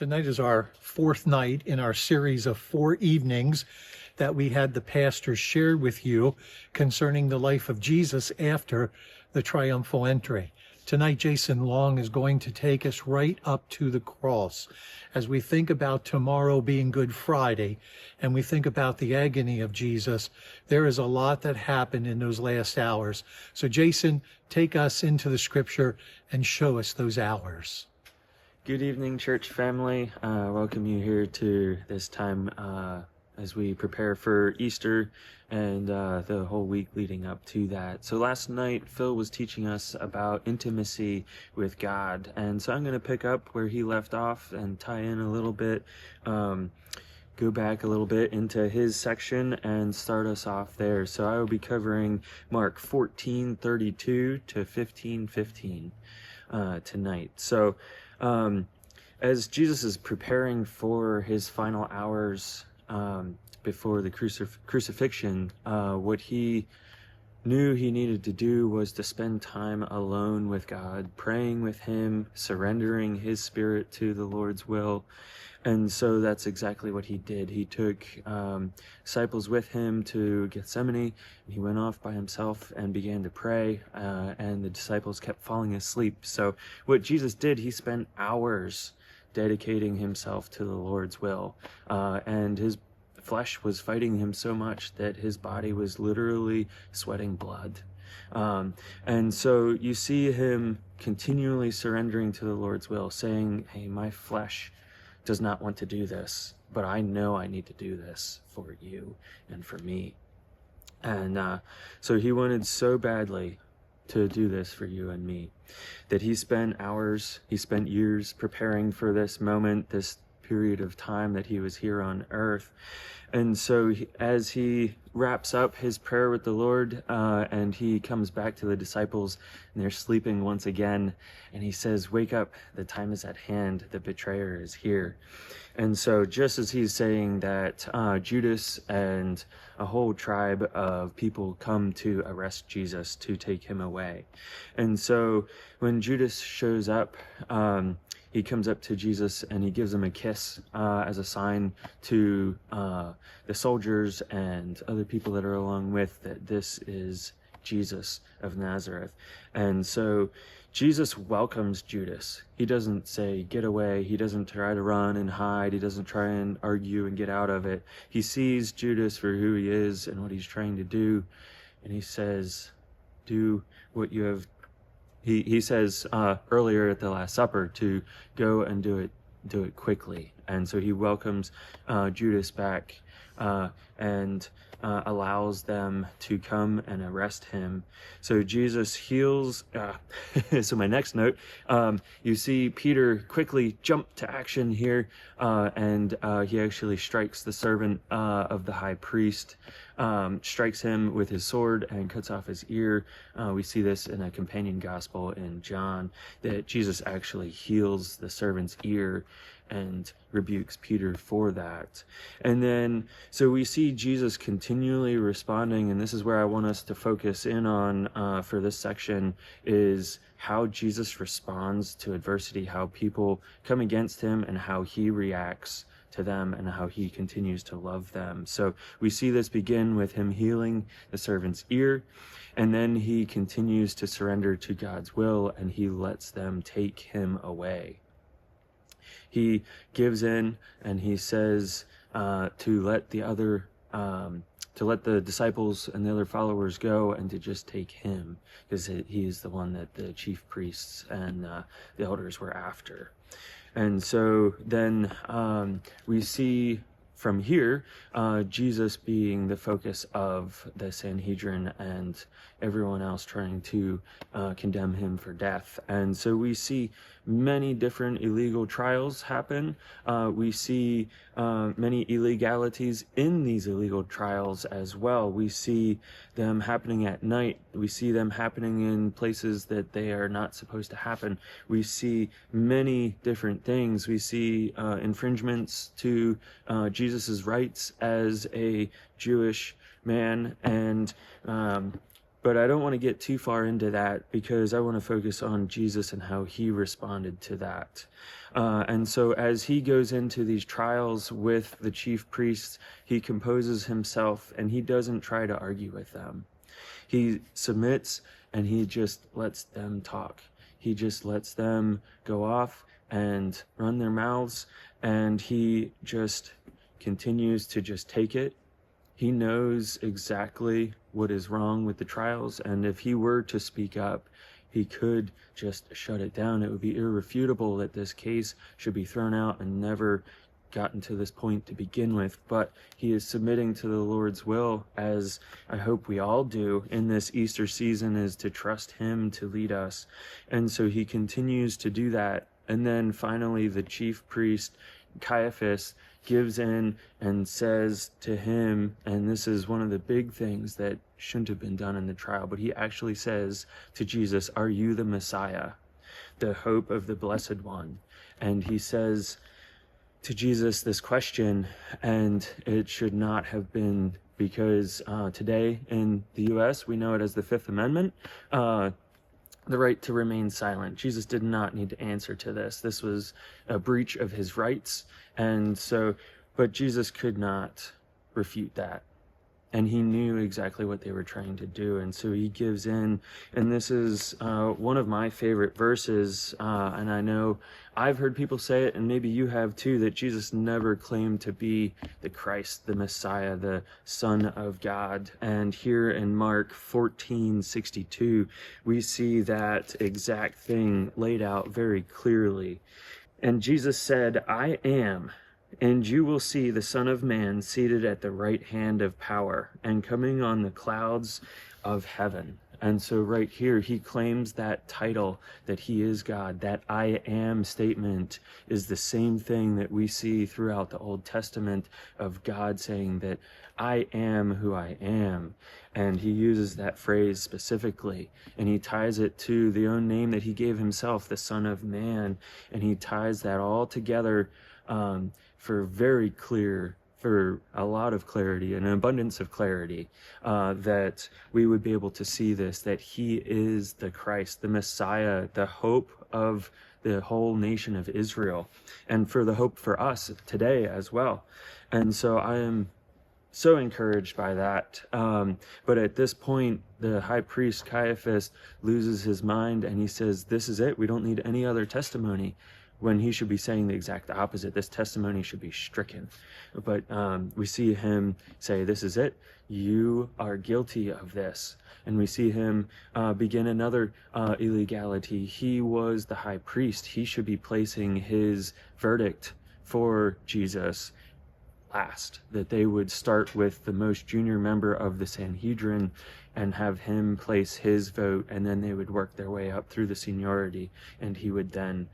Tonight is our fourth night in our series of 4 evenings that we had the pastors share with you concerning the life of Jesus after the triumphal entry. Tonight, Jason Long is going to take us right up to the cross as we think about tomorrow being Good Friday and we think about the agony of Jesus. There is a lot that happened in those last hours. So Jason, take us into the scripture and show us those hours. Good evening, church family. Welcome you here to this time as we prepare for Easter and the whole week leading up to that. So last night, Phil was teaching us about intimacy with God. And so I'm going to pick up where he left off and tie in a little bit, go back a little bit into his section and start us off there. So I will be covering Mark 14:32 to 15:15 tonight. So as Jesus is preparing for his final hours before the crucifixion, what he knew he needed to do was to spend time alone with God, praying with him, surrendering his spirit to the Lord's will. And so that's exactly what he did. He took disciples with him to Gethsemane, and he went off by himself and began to pray, and the disciples kept falling asleep. So what Jesus did, he spent hours dedicating himself to the Lord's will, and his flesh was fighting him so much that his body was literally sweating blood. And so you see him continually surrendering to the Lord's will, saying, hey, my flesh does not want to do this, but I know I need to do this for you and for me. And so he wanted so badly to do this for you and me that he spent years preparing for this moment, this period of time that he was here on earth. And so as he wraps up his prayer with the Lord, and he comes back to the disciples, and they're sleeping once again, and he says, wake up, the time is at hand, the betrayer is here. And so just as he's saying that, Judas and a whole tribe of people come to arrest Jesus, to take him away. And so when Judas shows up, he comes up to Jesus and he gives him a kiss as a sign to the soldiers and other people that are along with that this is Jesus of Nazareth. And so Jesus welcomes Judas. He doesn't say, get away. He doesn't try to run and hide. He doesn't try and argue and get out of it. He sees Judas for who he is and what he's trying to do. And he says, do what you have. He says earlier at the Last Supper to go and do it quickly. And so he welcomes Judas back and allows them to come and arrest him. So Jesus heals. So my next note, you see Peter quickly jump to action here, and he actually strikes the servant of the high priest, strikes him with his sword and cuts off his ear. We see this in a companion gospel in John, that Jesus actually heals the servant's ear and rebukes Peter for that. And then, so we see Jesus continually responding, and this is where I want us to focus in on for this section, is how Jesus responds to adversity, how people come against him, and how he reacts to them, and how he continues to love them. So we see this begin with him healing the servant's ear, and then he continues to surrender to God's will, and he lets them take him away. He gives in and he says to let the disciples and the other followers go and to just take him, because he is the one that the chief priests and the elders were after. And so then we see from here Jesus being the focus of the Sanhedrin and everyone else trying to condemn him for death. And so we see many different illegal trials happen. We see many illegalities in these illegal trials as well. We see them happening at night. We see them happening in places that they are not supposed to happen. We see many different things. We see infringements to Jesus's rights as a Jewish man, and but I don't want to get too far into that, because I want to focus on Jesus and how he responded to that. And so as he goes into these trials with the chief priests, he composes himself and he doesn't try to argue with them. He submits and he just lets them talk. He just lets them go off and run their mouths, and he just continues to just take it. He knows exactly what is wrong with the trials, and if he were to speak up, he could just shut it down. It would be irrefutable that this case should be thrown out and never gotten to this point to begin with. But he is submitting to the Lord's will, as I hope we all do in this Easter season, is to trust him to lead us. And so he continues to do that. And then finally, the chief priest, Caiaphas, gives in and says to him, and this is one of the big things that shouldn't have been done in the trial, but he actually says to Jesus, "Are you the Messiah, the hope of the Blessed One?" And he says to Jesus this question, and it should not have been, because today in the U.S. we know it as the Fifth Amendment, the right to remain silent. Jesus did not need to answer to this. This was a breach of his rights, and so, but Jesus could not refute that. And he knew exactly what they were trying to do, and so he gives in. And this is one of my favorite verses, and I know I've heard people say it, and maybe you have too, that Jesus never claimed to be the Christ, the Messiah, the Son of God. And here in Mark 14:62, we see that exact thing laid out very clearly. And Jesus said, "I am, and you will see the Son of Man seated at the right hand of power and coming on the clouds of heaven." And so right here, he claims that title, that he is God. That "I am" statement is the same thing that we see throughout the Old Testament of God saying that "I am who I am." And he uses that phrase specifically, and he ties it to the own name that he gave himself, the Son of Man. And he ties that all together for a lot of clarity, an abundance of clarity, that we would be able to see this, that he is the Christ, the Messiah, the hope of the whole nation of Israel, and for the hope for us today as well. And so I am so encouraged by that. But at this point, the high priest Caiaphas loses his mind, and he says, "This is it. We don't need any other testimony," when he should be saying the exact opposite. This testimony should be stricken. But we see him say, "This is it. You are guilty of this." And we see him begin another illegality. He was the high priest. He should be placing his verdict for Jesus last, that they would start with the most junior member of the Sanhedrin and have him place his vote, and then they would work their way up through the seniority, and he would then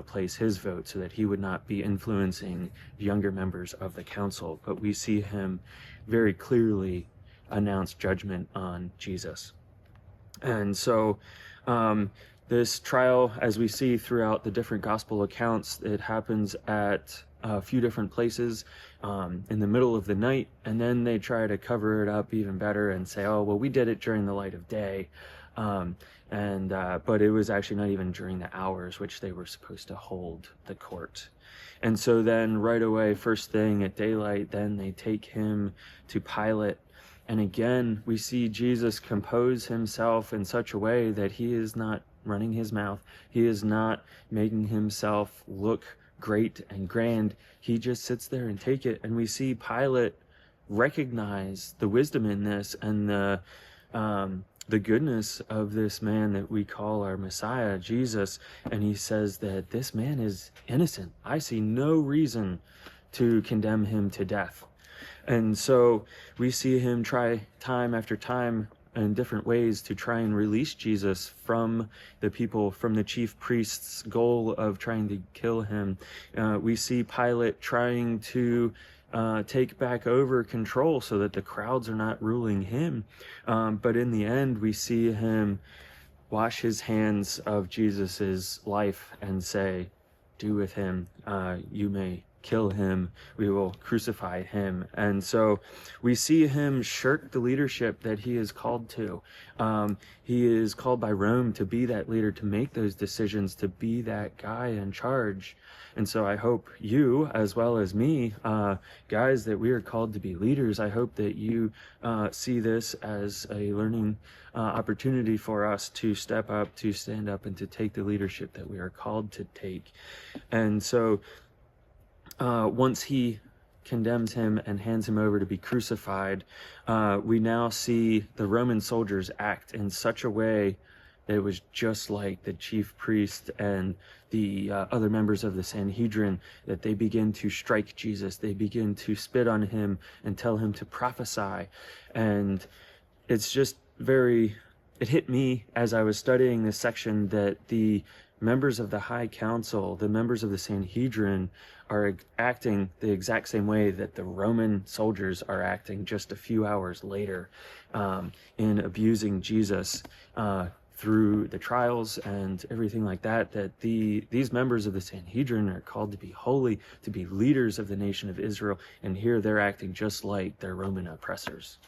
place his vote, so that he would not be influencing younger members of the council. But we see him very clearly announce judgment on Jesus. And so this trial, as we see throughout the different gospel accounts, it happens at a few different places in the middle of the night, and then they try to cover it up even better and say, "Oh, well, we did it during the light of day." But it was actually not even during the hours which they were supposed to hold the court. And so then right away, first thing at daylight, then they take him to Pilate. And again, we see Jesus compose himself in such a way that he is not running his mouth. He is not making himself look great and grand. He just sits there and take it. And we see Pilate recognize the wisdom in this, and the goodness of this man that we call our Messiah, Jesus. And he says that this man is innocent. I see no reason to condemn him to death. And so we see him try time after time in different ways to try and release Jesus from the people, from the chief priest's goal of trying to kill him. We see Pilate trying to take back over control so that the crowds are not ruling him. But in the end, we see him wash his hands of Jesus's life and say, "Do with him, you may kill him, we will crucify him. And so we see him shirk the leadership that he is called to. He is called by Rome to be that leader, to make those decisions, to be that guy in charge. And so I hope you, as well as me, guys, that we are called to be leaders. I hope that you see this as a learning opportunity for us to step up, to stand up, and to take the leadership that we are called to take. And so once he condemns him and hands him over to be crucified, we now see the Roman soldiers act in such a way that it was just like the chief priest and the other members of the Sanhedrin, that they begin to strike Jesus. They begin to spit on him and tell him to prophesy. And it's just it hit me as I was studying this section that the members of the High Council, the members of the Sanhedrin, are acting the exact same way that the Roman soldiers are acting just a few hours later, in abusing Jesus through the trials and everything like that, that these members of the Sanhedrin are called to be holy, to be leaders of the nation of Israel, and here they're acting just like their Roman oppressors.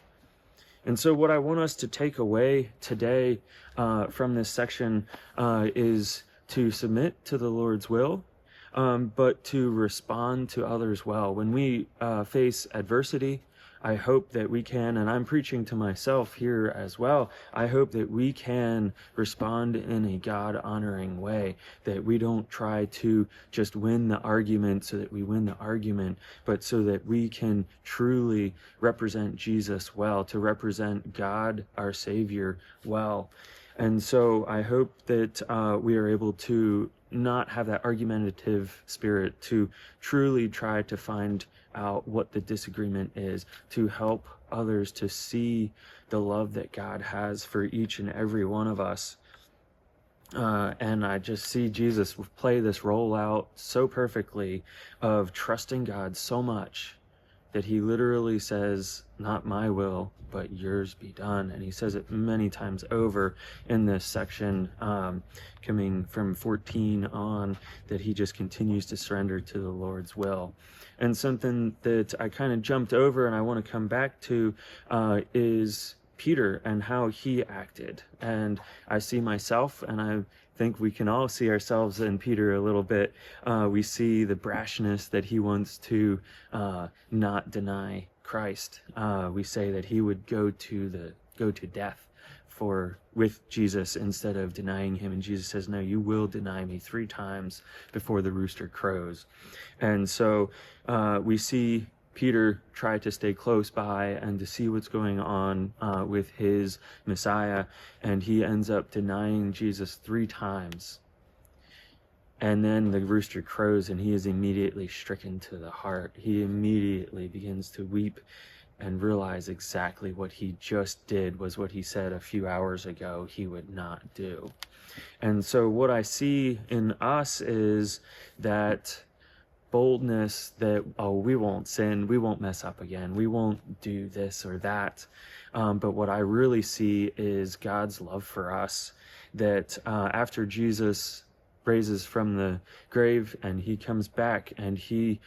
And so what I want us to take away today from this section is to submit to the Lord's will, but to respond to others well. When we face adversity, I hope that we can, and I'm preaching to myself here as well, I hope that we can respond in a God-honoring way, that we don't try to just win the argument so that we win the argument, but so that we can truly represent Jesus well, to represent God, our Savior, well. And so I hope that we are able to not have that argumentative spirit, to truly try to find out what the disagreement is, to help others to see the love that God has for each and every one of us. And I just see Jesus play this role out so perfectly of trusting God so much that he literally says, not my will, but yours be done. And he says it many times over in this section, coming from 14 on, that he just continues to surrender to the Lord's will. And something that I kind of jumped over and I want to come back to is Peter and how he acted. And I see myself, and I think we can all see ourselves in Peter a little bit. We see the brashness that he wants to not deny Christ. We say that he would go to death with Jesus instead of denying him, and Jesus says, no, you will deny me 3 times before the rooster crows. And so we see Peter try to stay close by and to see what's going on with his Messiah, and he ends up denying Jesus 3 times. And then the rooster crows, and he is immediately stricken to the heart. He immediately begins to weep and realize exactly what he just did was what he said a few hours ago he would not do. And so what I see in us is that boldness that, we won't sin, we won't mess up again, we won't do this or that. But what I really see is God's love for us, that after Jesus raises from the grave and he comes back and he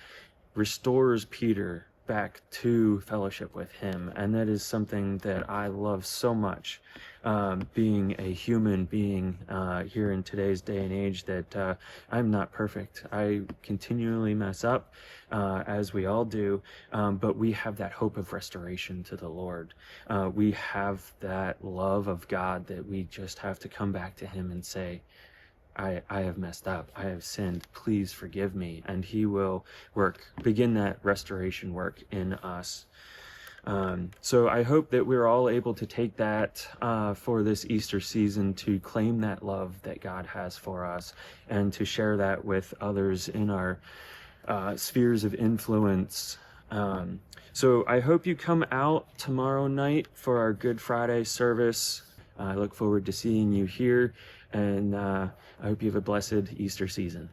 restores Peter back to fellowship with him. And that is something that I love so much, being a human being here in today's day and age, that I'm not perfect. I continually mess up, as we all do, but we have that hope of restoration to the Lord. We have that love of God that we just have to come back to him and say, I have messed up. I have sinned. Please forgive me. And he will begin that restoration work in us. So I hope that we're all able to take that for this Easter season, to claim that love that God has for us and to share that with others in our spheres of influence. So I hope you come out tomorrow night for our Good Friday service. I look forward to seeing you here, and I hope you have a blessed Easter season.